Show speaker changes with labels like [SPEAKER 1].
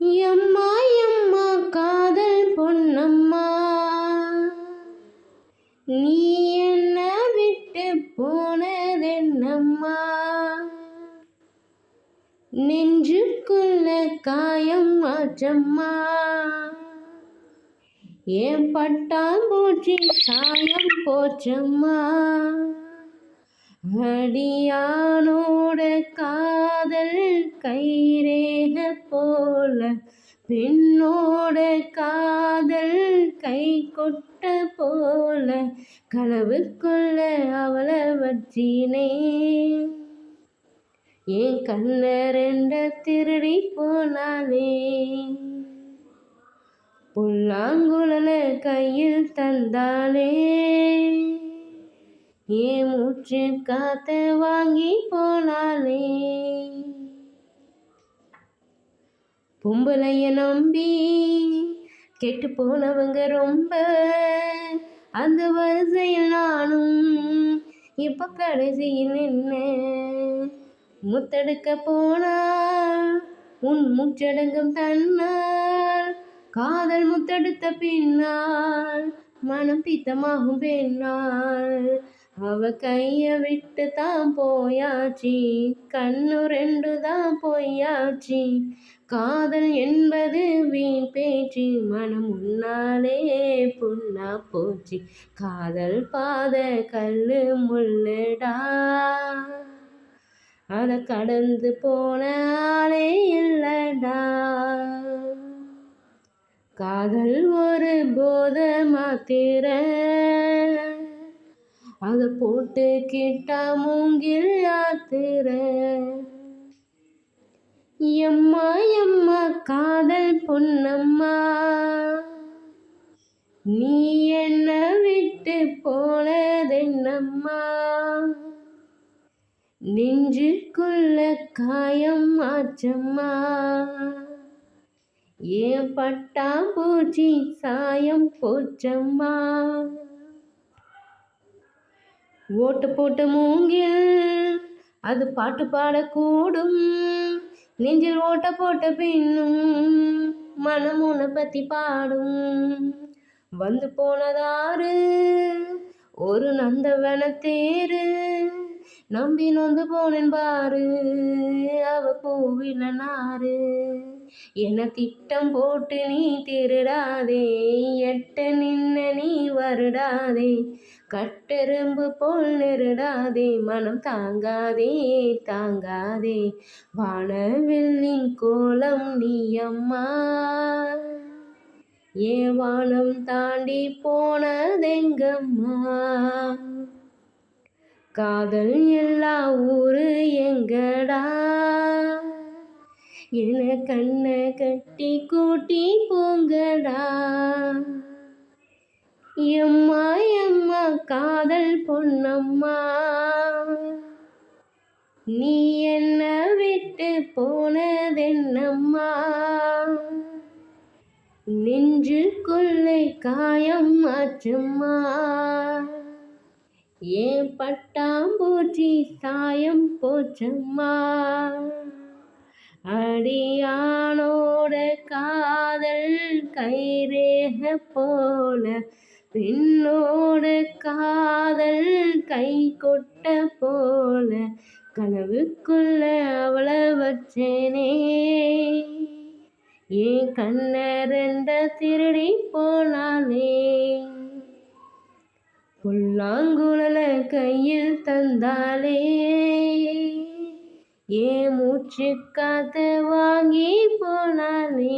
[SPEAKER 1] எம்மா எம்மா காதல் பொன்னம்மா, நீ என்ன விட்டு போனதென்னம்மா, நெஞ்சுக்குள்ள காயம் ஆச்சம்மா, ஏன் பட்டாம்பூச்சி சாயம் போச்சம்மா, அடியானோட காதல் கைரேக போல, பெண்ணோட காதல் கை கொட்ட போல, கனவுக்குள்ள அவளை வச்சினே, என் கண்ண ரெண்ட திருடி போனாலே, புல்லாங்குழல கையில் தந்தாலே, ஏன் மூச்சு காத்த வாங்கி போனாலே, பொம்பளைய நம்பி கெட்டு போனவங்க ரொம்ப, அந்த வரிசையில் நானும் இப்ப கடைசியில் நின்ன, முத்தெடுக்க போனா உன் மூச்சடங்கும் தன்னால், காதல் முத்தெடுத்த பின்னால் மனம் பித்தமாகும் பெண்ணால், அவ கைய விட்டு தான் போயாச்சு, கண்ணு ரெண்டு தான் பொய்யாச்சு, காதல் என்பது வீண் பேச்சு, மனம் முன்னாலே புண்ணா போச்சு, காதல் பாத கல்லு முள்ளுடா, அத கடந்து போன ஆளே இல்லடா, காதல் ஒரு போத மாத்திர, அத போட்டு கிட்டா மூங்கில் ஆத்திர, எம்மா எம்மா காதல் பொன்னம்மா, நீ என்ன விட்டு போனதென்னம்மா, நெஞ்சுக்குள்ள காயம் ஆச்சம்மா, ஏன் பட்டாம்பூச்சி சாயம் போச்சம்மா, ஓட்டு போட்ட மூங்கில் அது பாட்டு பாடக்கூடும், நெஞ்சில் ஓட்ட போட்ட பின்னும் மனம் உன்னை பத்தி பாடும், வந்து போனதாரு ஒரு நந்தவன தேரு, நம்பி நொந்து போனேன் பாரு அவ பூவில நாரு, என திட்டம் போட்டு நீ திருடாதே, எட்ட நின்ன நீ வருடாதே, கட்டெரும்பு போல் நெருடாதே, மனம் தாங்காதே தாங்காதே, வானவில்லின் கோலம் நீ அம்மா, ஏன் வானம் தாண்டி போனதெங்கம்மா, காதல் எல்லா ஊரு எங்கடா, என கண்ண கட்டி கூட்டி போங்கடா, எம்மா எம்மா காதல் பொன்னம்மா, நீ என்ன விட்டு போனதென்னம்மா, நெஞ்சுக்குள்ளே காயம் ஆச்சம்மா, ஏன் பட்டாம்பூச்சி சாயம் போச்சம்மா, அடியானோட காதல் கைரேக போல, பெண்ணோட காதல் கை கொட்ட போல, கனவுக்குள்ள அவளை வச்சேனே, என் கண்ண ரெண்ட திருடி போனாலே, புல்லாங்குழல கையில் தந்தாலே, ஏன் மூச்சு காத்த வாங்கி போனாலே.